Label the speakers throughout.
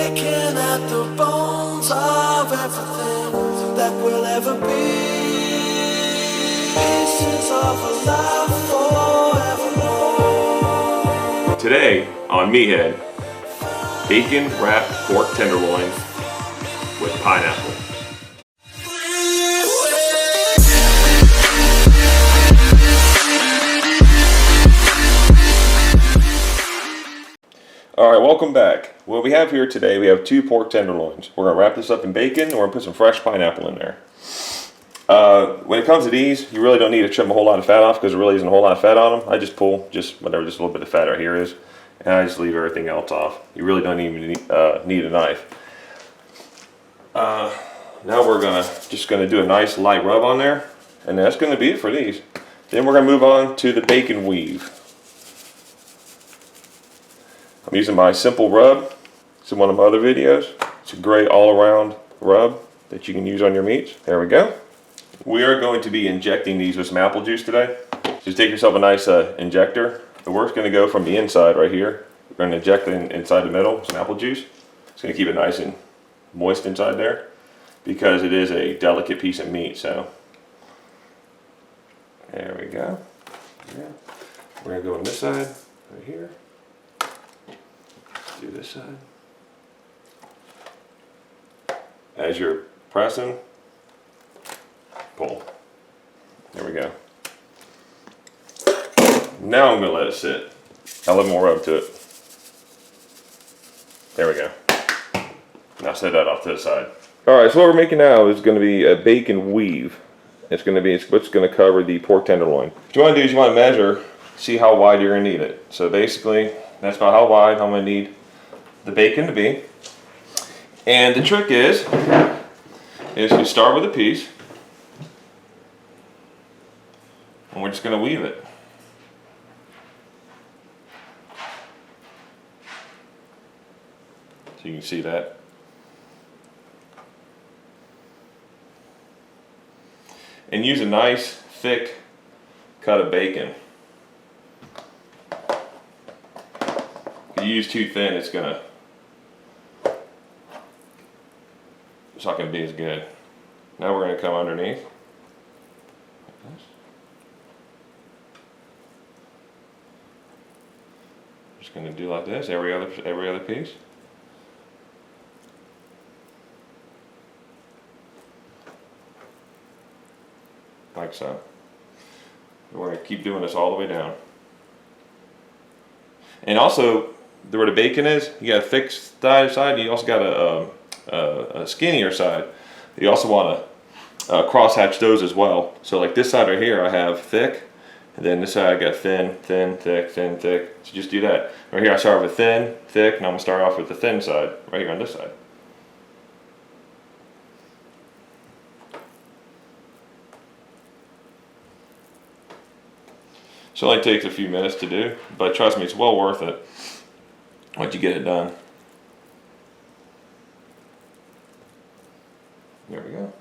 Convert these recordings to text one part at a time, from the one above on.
Speaker 1: Picking at the bones of everything that will ever be. Pieces of a life forevermore.
Speaker 2: Today on Meathead, bacon wrapped pork tenderloin with pineapple. Alright, welcome back. What we have here today, we have 2 pork tenderloins. We're going to wrap this up in bacon and we're going to put some fresh pineapple in there. When it comes to these, you really don't need to trim a whole lot of fat off because there really isn't a whole lot of fat on them. I just pull just a little bit of fat right here is, and I just leave everything else off. You really don't even need a knife. Now we're just going to do a nice light rub on there, and that's going to be it for these. Then we're going to move on to the bacon weave. I'm using my simple rub. It's in one of my other videos. It's a great all-around rub that you can use on your meats. There we go. We are going to be injecting these with some apple juice today. Just take yourself a nice injector. The work's going to go from the inside right here. We're going to inject it inside the middle with some apple juice. It's going to keep it nice and moist inside there because it is a delicate piece of meat. So there we go. Yeah. We're going to go on this side right here. Do this side. As you're pressing, pull. There we go. Now I'm going to let it sit. I'll let more rub to it. There we go. Now set that off to the side. Alright, so what we're making now is going to be a bacon weave. It's what's going to cover the pork tenderloin. What you want to do is you want to measure, see how wide you're going to need it. So basically, that's about how wide I'm going to need the bacon to be. And the trick is you start with a piece and we're just going to weave it. So you can see that. And use a nice thick cut of bacon. If you use too thin, it's not going to be as good. Now we're going to come underneath. Like this. Just going to do like this, every other piece. Like so. We're going to keep doing this all the way down. And also, where the bacon is, you got a thick side, and you also got a skinnier side. You also want to cross-hatch those as well. So like this side right here, I have thick, and then this side I got thin, thin, thick, thin, thick. So just do that. Right here I start with thin, thick, and I'm going to start off with the thin side, right here on this side. So it only takes a few minutes to do, but trust me, it's well worth it once you get it done. There we go.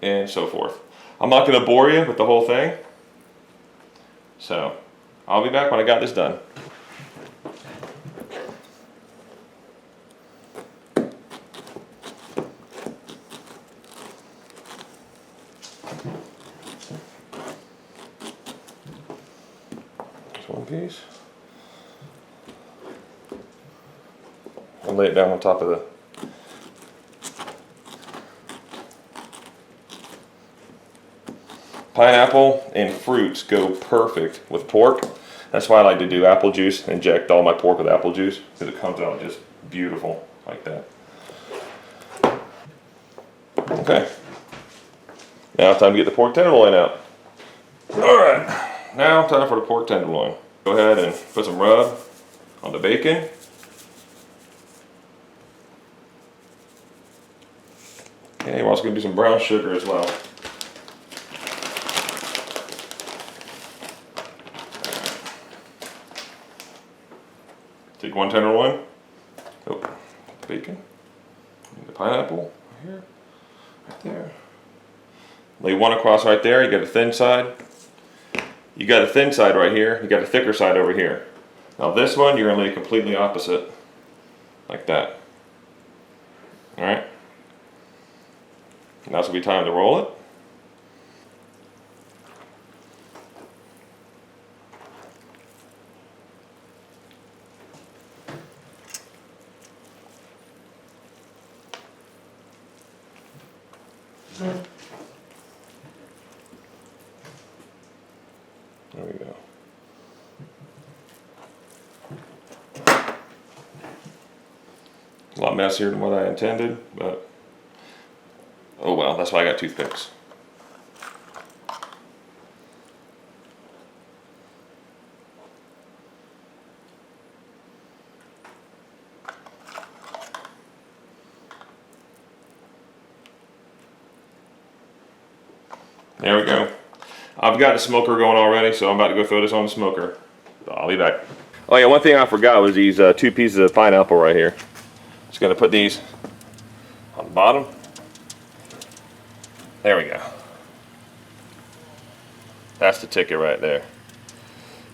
Speaker 2: And so forth. I'm not going to bore you with the whole thing. So I'll be back when I got this done. Just one piece. I'll lay it down on top of the pineapple and fruits go perfect with pork. That's why I like to do apple juice, inject all my pork with apple juice, because it comes out just beautiful like that. Okay. Now it's time to get the pork tenderloin out. Alright, now time for the pork tenderloin. Go ahead and put some rub on the bacon. Okay, we're also going to do some brown sugar as well. Take one tenderloin, bacon, and the pineapple right here, right there. Lay one across right there. You got a thin side. You got a thin side right here. You got a thicker side over here. Now this one, you're gonna lay completely opposite. like that. All right. Now it's gonna be time to roll it. There we go. A lot messier than what I intended, but oh well, that's why I got toothpicks. There we go. I've got the smoker going already, so I'm about to go throw this on the smoker. I'll be back. Oh yeah, one thing I forgot was these 2 pieces of pineapple right here. Just gonna put these on the bottom. There we go. That's the ticket right there.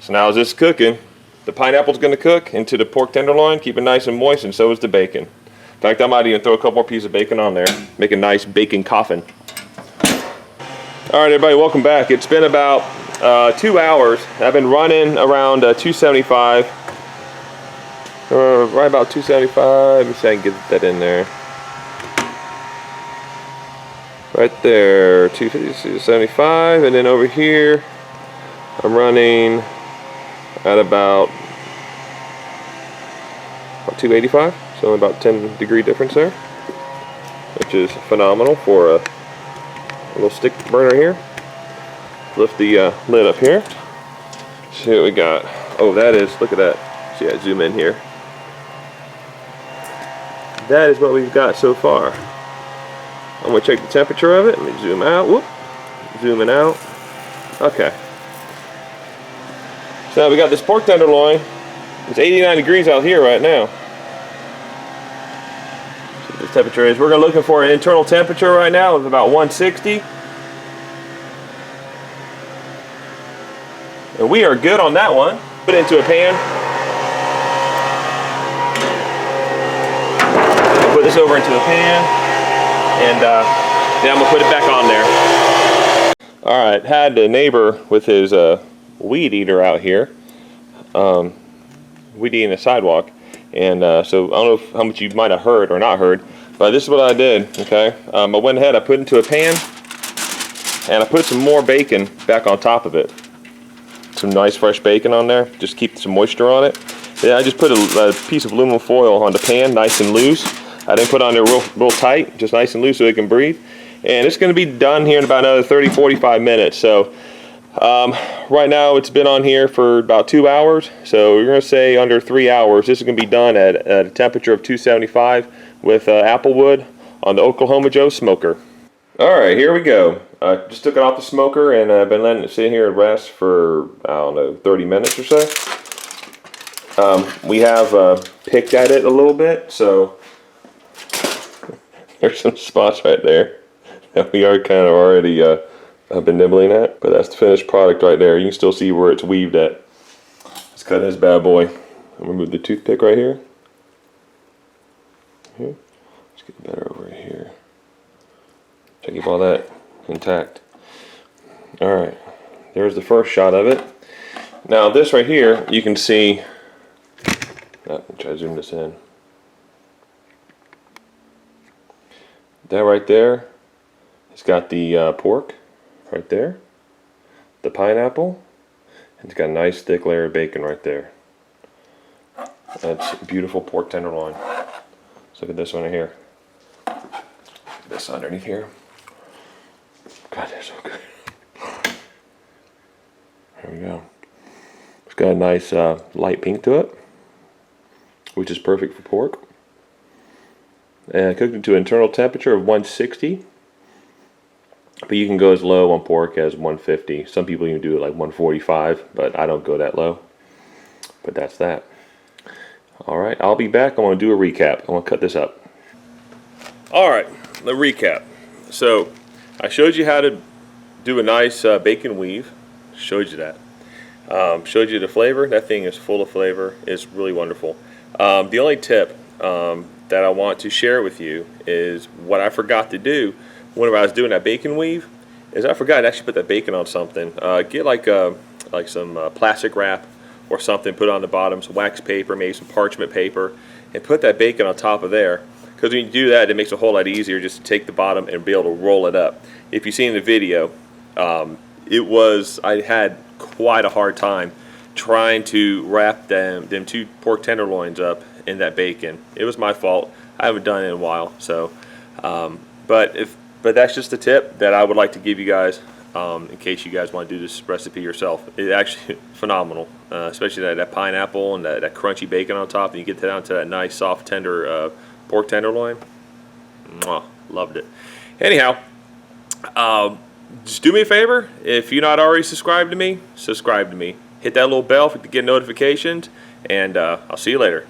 Speaker 2: So now as this is cooking, the pineapple's gonna cook into the pork tenderloin, keep it nice and moist, and so is the bacon. In fact, I might even throw a couple more pieces of bacon on there, make a nice bacon coffin. All right, everybody, welcome back. It's been about 2 hours. I've been running around 275. Right about 275. Let me see if I can get that in there. Right there, 250, 275, and then over here, I'm running at about 285. So about 10-degree difference there, which is phenomenal for a little stick burner here. Lift the lid up here. See what we got. Oh, that is, look at that. See, I zoom in here. That is what we've got so far. I'm gonna check the temperature of it. Let me zoom out. Whoop. Zooming out. Okay. So now we got this pork tenderloin. It's 89 degrees out here right now. So the temperature is. We're looking for an internal temperature right now of about 160. And we are good on that one. Put it into a pan. Put this over into a pan, and then I'm gonna put it back on there. All right, had a neighbor with his weed eater out here, weed eating the sidewalk, and so I don't know how much you might have heard or not heard, but this is what I did. Okay, I went ahead, I put it into a pan, and I put some more bacon back on top of it. Some nice fresh bacon on there, just keep some moisture on it. Then I just put a piece of aluminum foil on the pan, nice and loose. I didn't put it on there real tight, just nice and loose so it can breathe. And it's going to be done here in about another 30-45 minutes. So right now it's been on here for about 2 hours. So we're going to say under 3 hours. This is going to be done at a temperature of 275 with applewood on the Oklahoma Joe smoker. All right, here we go. I just took it off the smoker, and I've been letting it sit here and rest for, I don't know, 30 minutes or so. We have picked at it a little bit, so there's some spots right there that we are kind of already been nibbling at, but that's the finished product right there. You can still see where it's weaved at. Let's cut this bad boy. I'm gonna move the toothpick right here. Let's get better over here. Try to keep all that intact. All right, there's the first shot of it. Now this right here, you can see. Try to zoom this in. That right there, it's got the pork right there, the pineapple, and it's got a nice thick layer of bacon right there. That's beautiful pork tenderloin. Let's look at this one right here. This underneath here. God, they're so good. There we go. It's got a nice light pink to it, which is perfect for pork. And I cooked it to an internal temperature of 160. But you can go as low on pork as 150. Some people even do it like 145, but I don't go that low. But that's that. All right, I'll be back. I want to do a recap. I want to cut this up. All right, the recap. So I showed you how to do a nice bacon weave. Showed you that. Showed you the flavor. That thing is full of flavor. It's really wonderful. The only tip, that I want to share with you is what I forgot to do whenever I was doing that bacon weave. Is I forgot to actually put that bacon on something. Get like some plastic wrap or something, put it on the bottom, some wax paper, maybe some parchment paper, and put that bacon on top of there. Because when you do that, it makes it a whole lot easier just to take the bottom and be able to roll it up. If you've seen the video, I had quite a hard time trying to wrap them 2 pork tenderloins up in that bacon. It was my fault. I haven't done it in a while. So, but that's just a tip that I would like to give you guys in case you guys want to do this recipe yourself. It's actually phenomenal, especially that pineapple and that crunchy bacon on top, and you get down to that nice soft tender pork tenderloin. Mwah, loved it. Anyhow, just do me a favor. If you're not already subscribed to me, subscribe to me. Hit that little bell to get notifications, and I'll see you later.